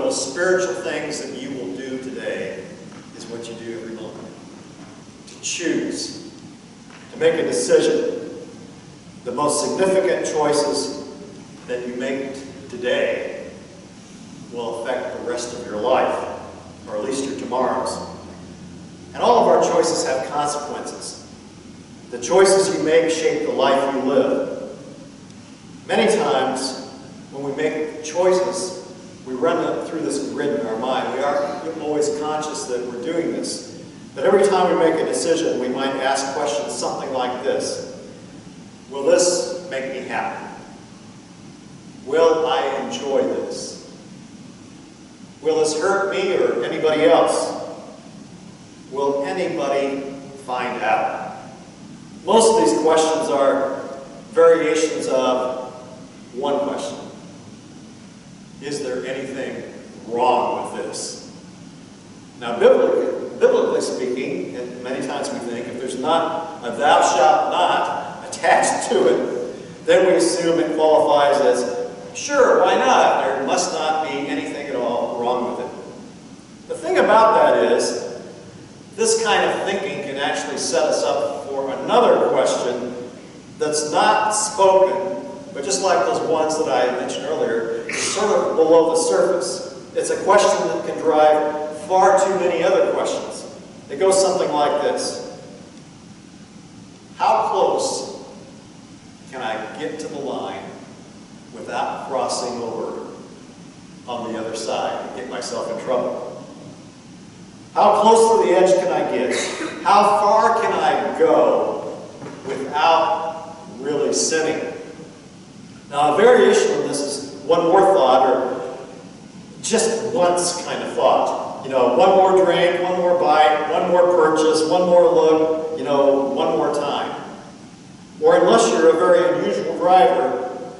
most spiritual things that you will do today is what you do every moment. To choose, to make a decision. The most significant choices that you make today will affect the rest of your life, or at least your tomorrows. And all of our choices have consequences. The choices you make shape the life you live. Many times, when we make choices, we run through this grid in our mind. We aren't always conscious that we're doing this. But every time we make a decision, we might ask questions something like this. Will this make me happy? Will I enjoy this? Will this hurt me or anybody else? Will anybody find out? Most of these questions are variations of one question. Is there anything wrong with this? Now, biblically speaking, and many times we think, if there's not a thou shalt not attached to it, then we assume it qualifies as, sure, why not? There must not be anything at all wrong with it. The thing about that is, this kind of thinking can actually set us up for another question that's not spoken, but just like those ones that I mentioned earlier, it's sort of below the surface. It's a question that can drive far too many other questions. It goes something like this. How close can I get to the line without crossing over on the other side and get myself in trouble? How close to the edge can I get? How far can I go without really sinning? Now, a variation of this is one more thought, or just once kind of thought. You know, one more drink, one more bite, one more purchase, one more look, one more time. Or unless you're a very unusual driver,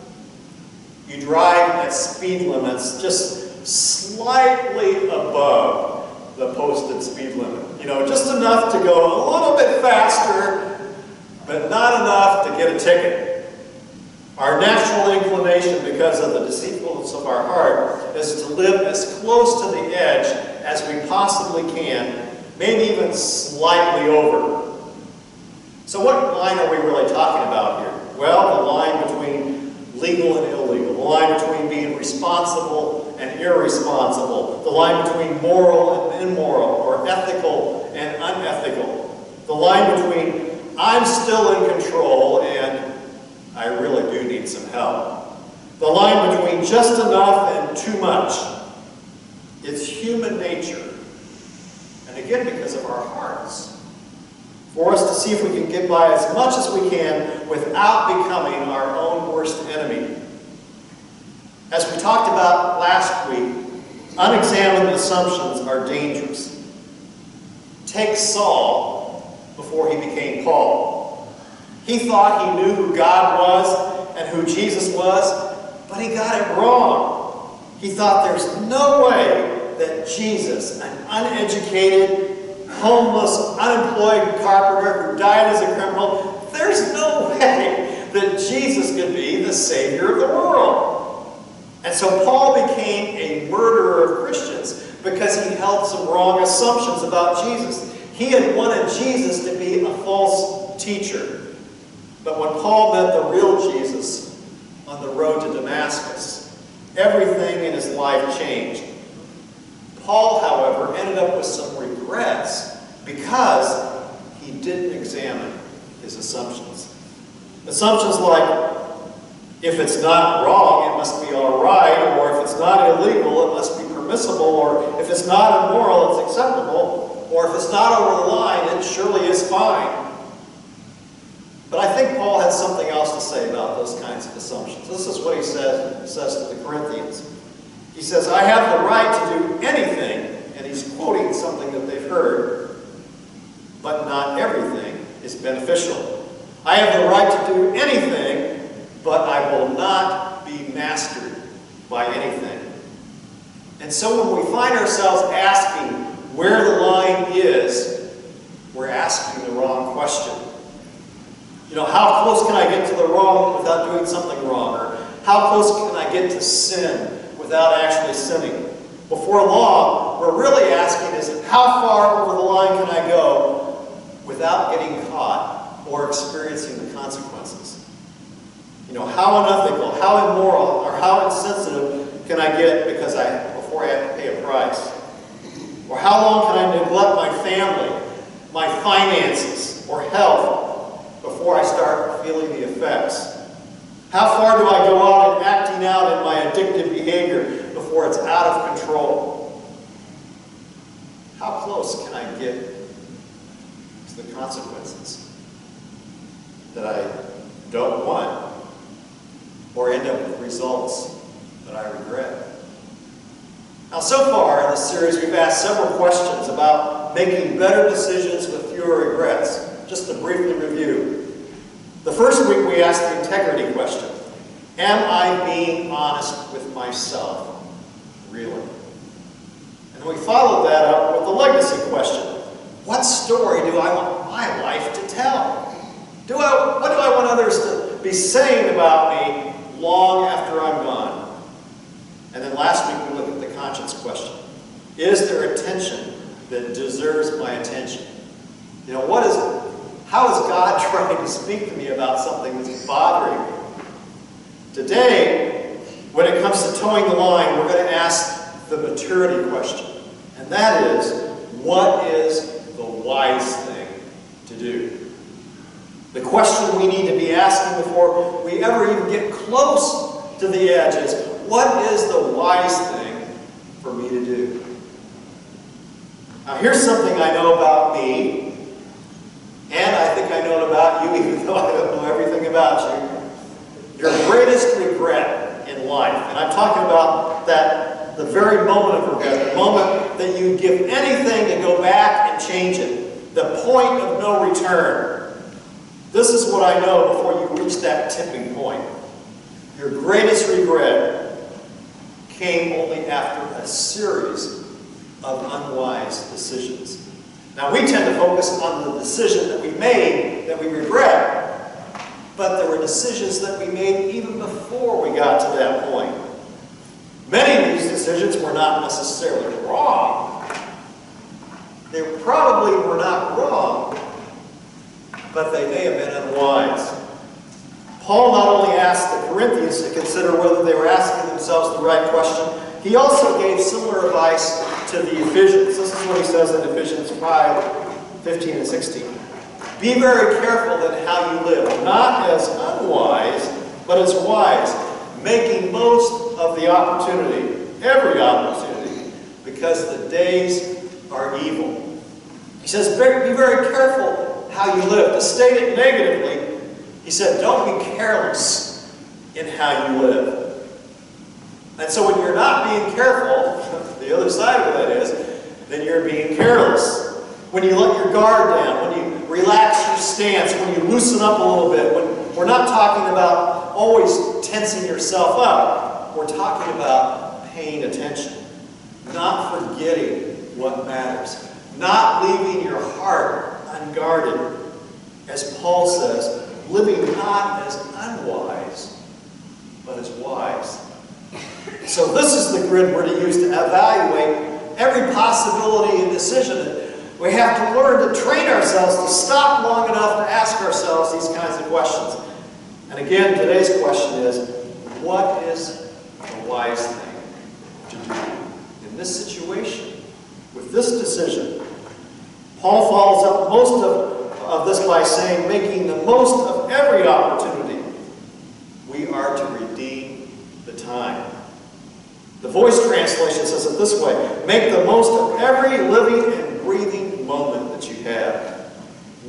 you drive at speed limits just slightly above the posted speed limit. Just enough to go a little bit faster, but not enough to get a ticket. Our natural inclination, because of the deceitfulness of our heart, is to live as close to the edge as we possibly can, maybe even slightly over. So what line are we really talking about here? Well, the line between legal and illegal, the line between being responsible and irresponsible, the line between moral and immoral, or ethical and unethical, the line between I'm still in control and I really do need some help, the line between just enough and too much. It's human nature, and again because of our hearts, for us to see if we can get by as much as we can without becoming our own worst enemy. As we talked about last week, unexamined assumptions are dangerous. Take Saul before he became Paul. He thought he knew who God was and who Jesus was, but he got it wrong. He thought there's no way that Jesus, an uneducated, homeless, unemployed carpenter who died as a criminal, there's no way that Jesus could be the Savior of the world. And so Paul became a murderer of Christians because he held some wrong assumptions about Jesus. He had wanted Jesus to be a false teacher. But when Paul met the real Jesus on the road to Damascus, everything in his life changed. Paul, however, ended up with some regrets because he didn't examine his assumptions. Assumptions like, if it's not wrong, it must be all right, or if it's not illegal, it must be permissible, or if it's not immoral, it's acceptable, or if it's not over the line, it surely is fine. But I think Paul had something else to say about those kinds of assumptions. This is what he says to the Corinthians. He says, I have the right to do anything, and he's quoting something that they've heard, but not everything is beneficial. I have the right to do anything, but I will not be mastered by anything. And so when we find ourselves asking where the line is, we're asking the wrong question. How close can I get to the wrong without doing something wrong? Or how close can I get to sin without actually sinning? Before long, we're really asking is, how far over the line can I go without getting caught or experiencing the consequences? You know, how unethical, how immoral, or how insensitive can I get before I have to pay a price? Or how long can I neglect my family, my finances, or health before I start feeling the effects? How far do I go out and acting out in my addictive behavior before it's out of control? How close can I get to the consequences that I don't want or end up with results that I regret? Now, so far in this series, we've asked several questions about making better decisions with fewer regrets. Just to briefly review. The first week, we asked the integrity question. Am I being honest with myself? Really? And we followed that up with the legacy question. What story do I want my life to tell? What do I want others to be saying about me long after I'm gone? And then last week, we looked at the conscience question. Is there a tension that deserves my attention? You know, how is God trying to speak to me about something that's bothering me? Today, when it comes to towing the line, we're going to ask the maturity question. And that is, what is the wise thing to do? The question we need to be asking before we ever even get close to the edge is, what is the wise thing for me to do? Now, here's something I know about me, and I think I know it about you, even though I don't know everything about you. Your greatest regret in life, and I'm talking about the very moment of regret, the moment that you give anything to go back and change it, the point of no return. This is what I know before you reach that tipping point. Your greatest regret came only after a series of unwise decisions. Now, we tend to focus on the decision that we made that we regret, but there were decisions that we made even before we got to that point. Many of these decisions were not necessarily wrong. They probably were not wrong, but they may have been unwise. Paul not only asked the Corinthians to consider whether they were asking themselves the right question, he also gave similar advice to the Ephesians. This is what he says in Ephesians 5:15 and 16. Be very careful in how you live, not as unwise, but as wise, making most of the opportunity, every opportunity, because the days are evil. He says, be very careful how you live. To state it negatively, he said, don't be careless in how you live. And so when you're not being careful, the other side of that is, then you're being careless. When you let your guard down, when you relax your stance, when you loosen up a little bit, when we're not talking about always tensing yourself up, we're talking about paying attention, not forgetting what matters, not leaving your heart unguarded. As Paul says, living not as unwise, but as wise. So this is the grid we're to use to evaluate every possibility and decision. We have to learn to train ourselves to stop long enough to ask ourselves these kinds of questions. And again, today's question is, what is the wise thing to do in this situation, with this decision? Paul follows up most of this by saying, making the most of every opportunity. We are to redeem the time. The Voice translation says it this way, make the most of every living and breathing moment that you have.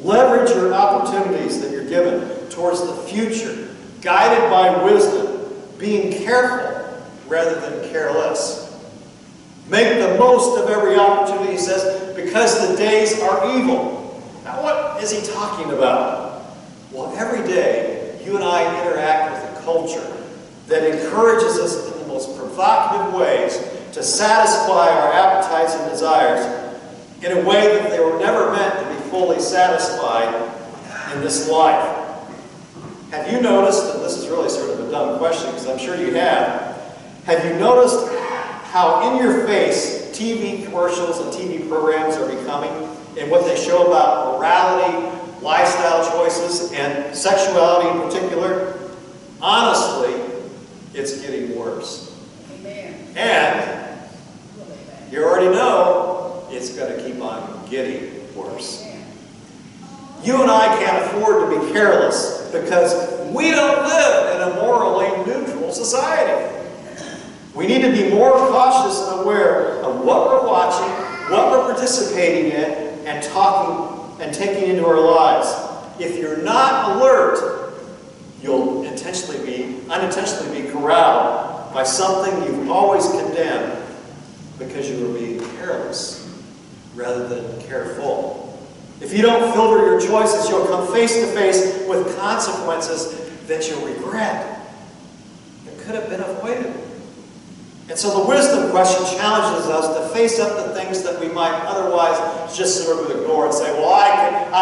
Leverage your opportunities that you're given towards the future, guided by wisdom, being careful rather than careless. Make the most of every opportunity, he says, because the days are evil. Now, what is he talking about? Well, every day, you and I interact with a culture that encourages us in the most provocative ways to satisfy our appetites and desires in a way that they were never meant to be fully satisfied in this life. Have you noticed, and this is really sort of a dumb question because I'm sure you have you noticed how in your face TV commercials and TV programs are becoming, and what they show about morality, lifestyle choices, and sexuality in particular, honestly, it's getting worse. Amen. And you already know it's going to keep on getting worse. You and I can't afford to be careless because we don't live in a morally neutral society. We need to be more cautious and aware of what we're watching, what we're participating in, and talking and taking into our lives. If you're not alert, you'll unintentionally be corralled by something you've always condemned because you were being careless rather than careful. If you don't filter your choices, you'll come face to face with consequences that you'll regret. It could have been avoided. And so the wisdom question challenges us to face up to things that we might otherwise just sort of ignore and say, well, I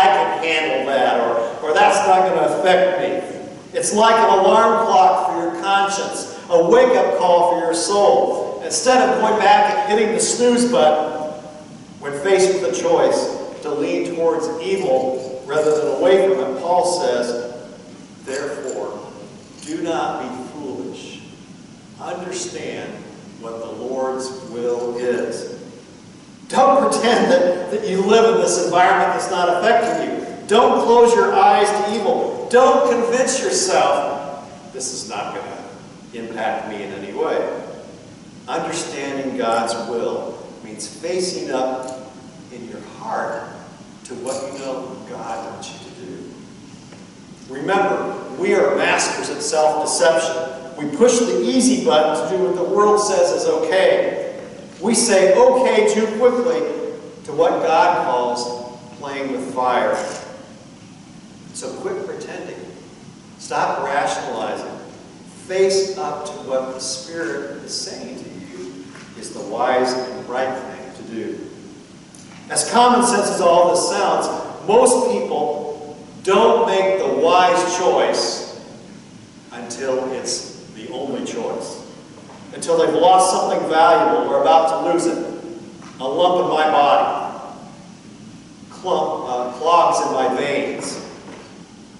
can handle that, or that's not going to affect me. It's like an alarm clock for your conscience, a wake-up call for your soul. Instead of going back and hitting the snooze button when faced with a choice to lean towards evil rather than away from it, Paul says, therefore, do not be foolish. Understand what the Lord's will is. Don't pretend that you live in this environment that's not affecting you. Don't close your eyes to evil. Don't convince yourself this is not going to impact me in any way. Understanding God's will means facing up in your heart to what you know God wants you to do. Remember, we are masters at self-deception. We push the easy button to do what the world says is okay. We say okay too quickly to what God calls playing with fire. So quit pretending. Stop rationalizing. Face up to what the Spirit is saying to you is the wise and right thing to do. As common sense as all this sounds, most people don't make the wise choice until it's the only choice. Until they've lost something valuable or about to lose it. A lump in my body. Clogs in my veins.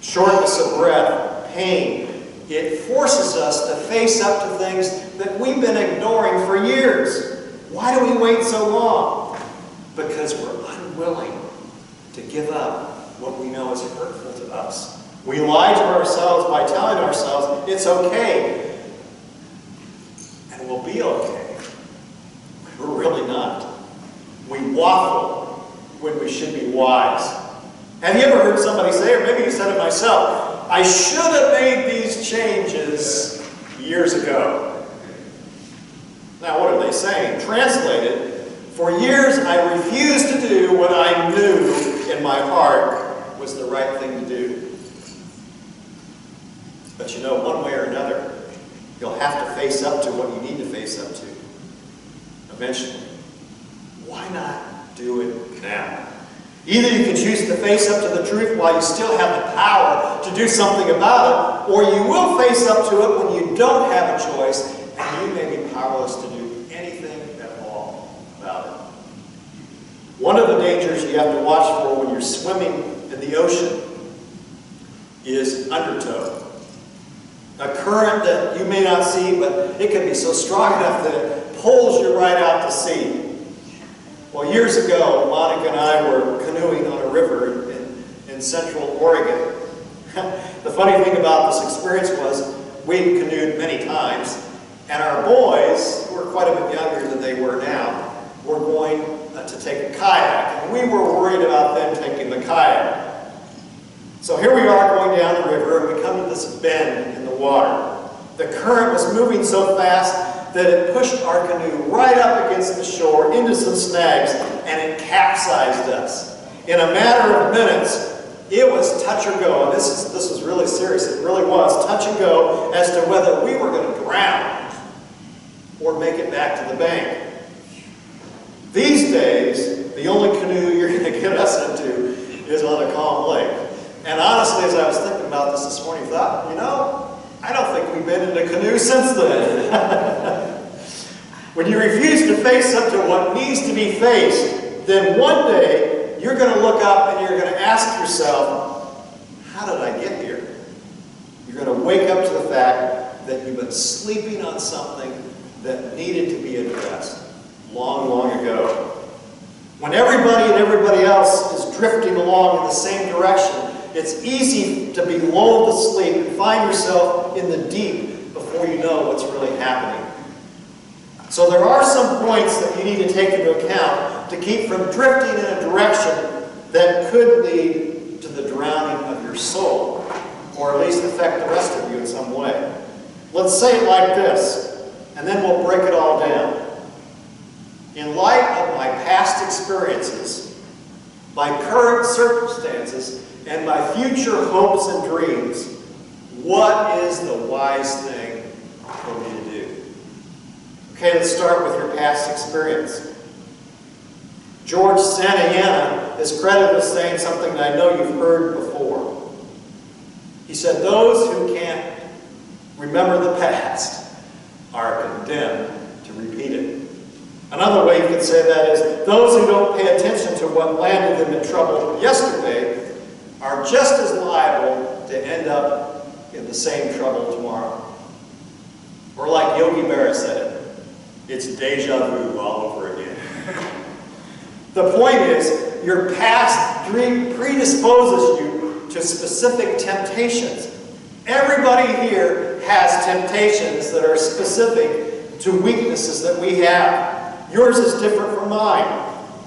Shortness of breath. Pain. It forces us to face up to things that we've been ignoring for years. Why do we wait so long? Because we're unwilling to give up what we know is hurtful to us. We lie to ourselves by telling ourselves it's okay. And we'll be okay. We're really not. We waffle when we should be wise. Have you ever heard somebody say, or maybe you said it myself, I should have made these changes years ago. Now what are they saying? Translated, for years I refused to do what I knew in my heart was the right thing to do. But you know, one way or another, you'll have to face up to what you need to face up to. Eventually. Why not do it now? Either you can choose to face up to the truth while you still have the power to do something about it, or you will face up to it when you don't have a choice and you may be powerless to do anything at all about it. One of the dangers you have to watch for when you're swimming in the ocean is undertow. A current that you may not see, but it can be so strong enough that it pulls you right out to sea. Well, years ago, Monica and I were canoeing on a river in central Oregon. The funny thing about this experience was we'd canoed many times, and our boys, who were quite a bit younger than they were now, were going to take a kayak, and we were worried about them taking the kayak. So here we are going down the river, and we come to this bend in the water. The current was moving so fast that it pushed our canoe right up against the shore into some snags, and it capsized us. In a matter of minutes, it was touch or go, and this was really serious. It really was touch and go as to whether we were going to drown or make it back to the bank. These days, the only canoe you're going to get us into is on a calm lake. And honestly, as I was thinking about this morning, I thought, you know, I don't think we've been in a canoe since then. when you refuse to face up to what needs to be faced, then one day you're going to look up and you're going to ask yourself, how did I get here? You're going to wake up to the fact that you've been sleeping on something that needed to be addressed long, long ago. When everybody and everybody else is drifting along in the same direction, it's easy to be lulled to sleep and find yourself in the deep before you know what's really happening. So there are some points that you need to take into account to keep from drifting in a direction that could lead to the drowning of your soul, or at least affect the rest of you in some way. Let's say it like this, and then we'll break it all down. In light of my past experiences, my current circumstances, and my future hopes and dreams, what is the wise thing for me to do? Okay, let's start with your past experience. George Santayana is credited with saying something that I know you've heard before. He said, those who can't remember the past are condemned to repeat it. Another way you could say that is, those who don't pay attention to what landed them in trouble yesterday are just as liable to end up in the same trouble tomorrow. Or like Yogi Berra said it, it's deja vu all over again. The point is, your past predisposes you to specific temptations. Everybody here has temptations that are specific to weaknesses that we have. Yours is different from mine.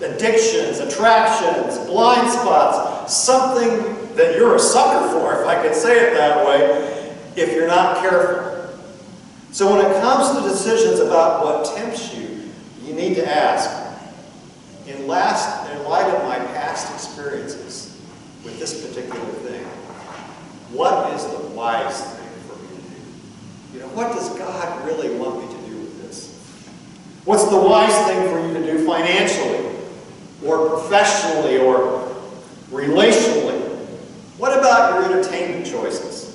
Addictions, attractions, blind spots, something that you're a sucker for, if I could say it that way, if you're not careful. So when it comes to decisions about what tempts you, you need to ask, in light of my past experiences with this particular thing, what is the wise thing for me to do? You know, what does God really want me to do with this? What's the wise thing for you to do financially, or professionally, or relationally? What about your entertainment choices?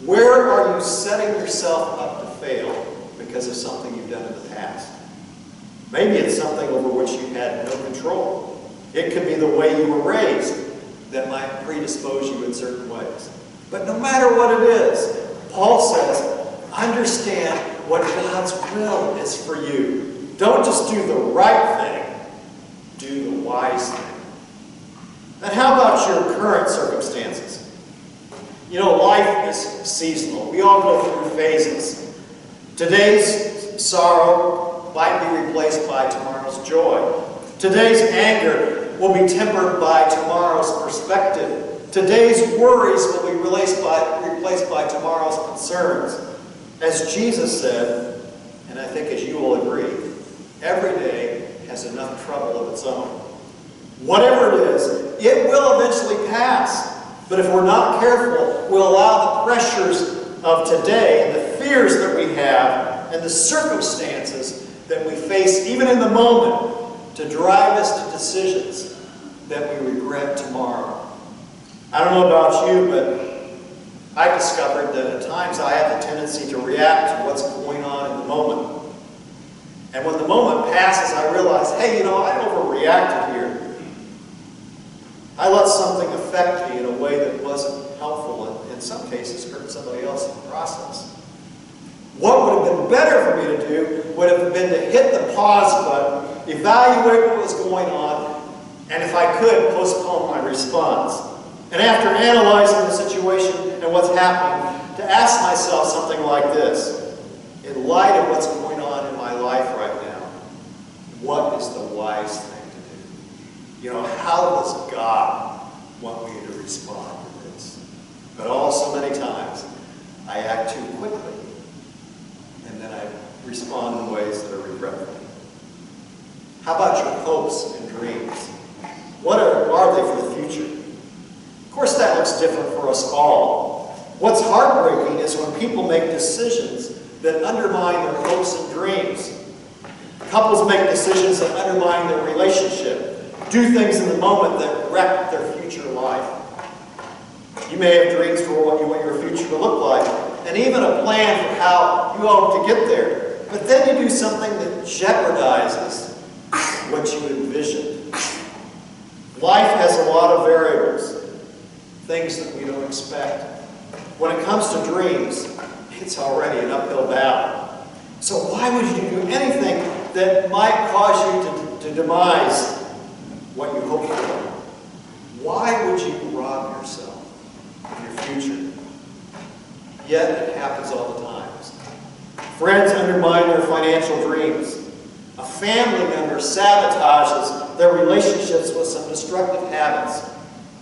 Where are you setting yourself up to fail because of something you've done in the past? Maybe it's something over which you had no control. It could be the way you were raised that might predispose you in certain ways. But no matter what it is, Paul says, understand what God's will is for you. Don't just do the right thing, do the wise thing. And how about your current circumstances? You know, life is seasonal. We all go through phases. Today's sorrow might be replaced by tomorrow's joy. Today's anger will be tempered by tomorrow's perspective. Today's worries will be replaced by tomorrow's concerns. As Jesus said, and I think as you will agree, every day has enough trouble of its own. Whatever it is, it will eventually pass. But if we're not careful, we'll allow the pressures of today and the fears that we have and the circumstances that we face, even in the moment, to drive us to decisions that we regret tomorrow. I don't know about you, but I discovered that at times I have the tendency to react to what's going on in the moment. And when the moment passes, I realize, hey, you know, I overreacted here. I let something affect me in a way that wasn't helpful, and in some cases hurt somebody else in the process. What would have been better for me to do would have been to hit the pause button, evaluate what was going on, and if I could, postpone my response. And after analyzing the situation and what's happening, to ask myself something like this: in light of what's going on in my life right now, what is the wise thing to do? You know, how does God want me to respond to this? But also many times, I act too quickly, and then I respond in ways that are regretful. How about your hopes and dreams? What are they for the future? Of course, that looks different for us all. What's heartbreaking is when people make decisions that undermine their hopes and dreams. Couples make decisions that undermine their relationship, do things in the moment that wreck their future life. You may have dreams for what you want your future to look like, and even a plan for how you hope to get there. But then you do something that jeopardizes what you envisioned. Life has a lot of variables, things that we don't expect. When it comes to dreams, it's already an uphill battle. So why would you do anything that might cause you to demise what you hope for? Why would you rob yourself of your future? Yet it happens all the time. Friends undermine their financial dreams. A family member sabotages their relationships with some destructive habits.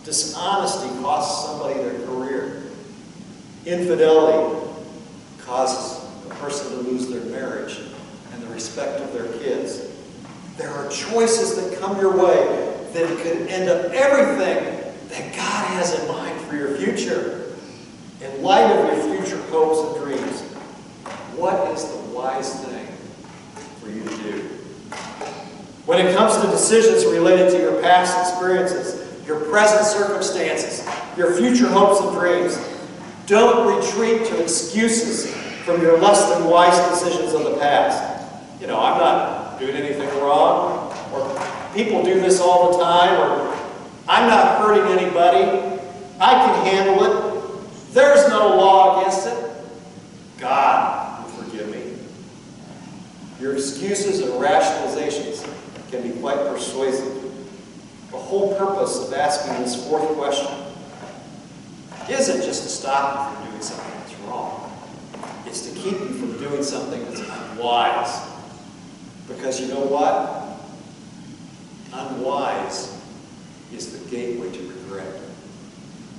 Dishonesty costs somebody their career. Infidelity causes a person to lose their marriage and the respect of their kids. There are choices that come your way that could end up everything that God has in mind for your future. In light of your future hopes and dreams, what is the wise thing for you to do? When it comes to decisions related to your past experiences, your present circumstances, your future hopes and dreams, don't retreat to excuses from your less than wise decisions of the past. You know, I'm not doing anything wrong, or people do this all the time, or I'm not hurting anybody, I can handle it, there's no law against it. God will forgive me. Your excuses and rationalizations can be quite persuasive. The whole purpose of asking this fourth question isn't just to stop you from doing something that's wrong. It's to keep you from doing something that's unwise. Because you know what? Unwise is the gateway to regret.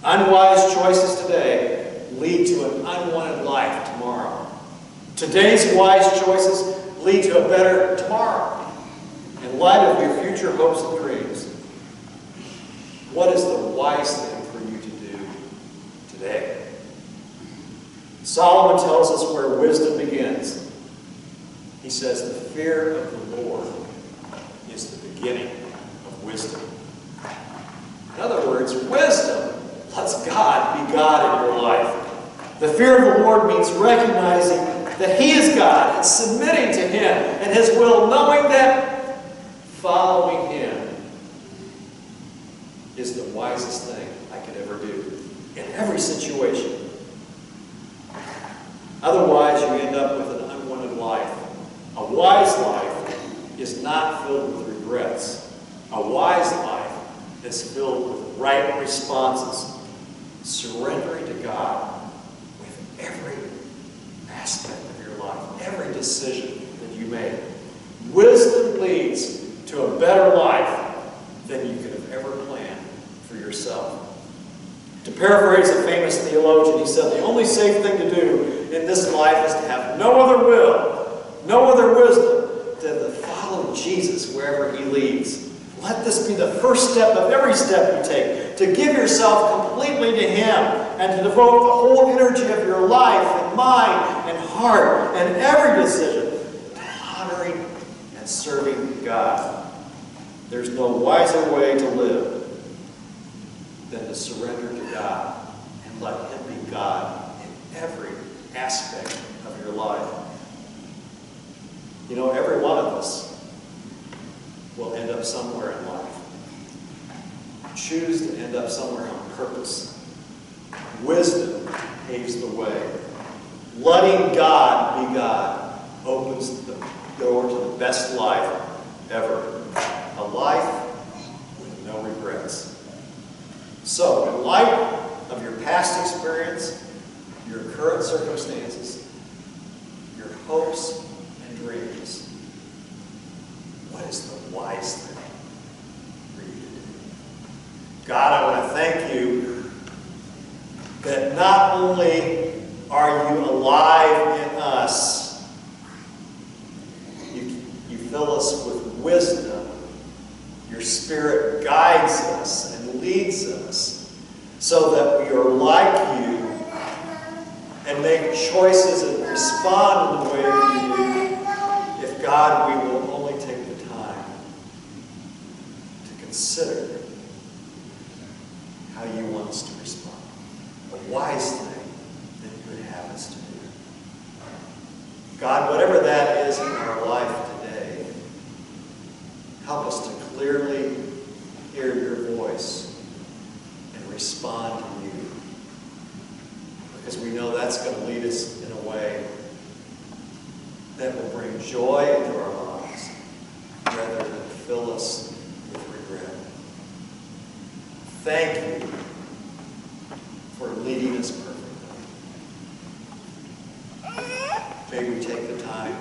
Unwise choices today lead to an unwanted life tomorrow. Today's wise choices lead to a better tomorrow. In light of your future hopes and dreams, what is the wise thing for you to do today? Solomon tells us where wisdom begins. He says, the fear of the Lord is the beginning of wisdom. In other words, wisdom lets God be God in your life. The fear of the Lord means recognizing that He is God and submitting to Him and His will, knowing that following Him is the wisest thing I could ever do in every situation. Otherwise, you end up with an unwanted life. A wise life is not filled with regrets. A wise life is filled with right responses, surrendering to God with every aspect of your life, every decision that you make. Wisdom leads to a better life than you could have ever planned for yourself. To paraphrase a famous theologian, he said, the only safe thing to do in this life is to have no other will, no other wisdom than to follow Jesus wherever He leads. Let this be the first step of every step you take, to give yourself completely to Him and to devote the whole energy of your life and mind and heart and every decision to honoring and serving God. There's no wiser way to live than to surrender to God and let Him be God in every aspect of your life. You know, every one of us will end up somewhere in life. Choose to end up somewhere on purpose. Wisdom paves the way. Letting God be God opens the door to the best life ever. A life with no regrets. So, in light of your past experience, your current circumstances, your hopes and dreams, what is the wise thing for you to do? God, I want to thank you that not only are you alive in us, you fill us with wisdom. Your Spirit guides us and leads us so that we are like you and make choices and respond in the way that you do. If God, we will only take the time to consider how you want us to respond. A wise thing that you would have us to do. God, whatever that because we know that's going to lead us in a way that will bring joy into our lives rather than fill us with regret. Thank you for leading us perfectly. May we take the time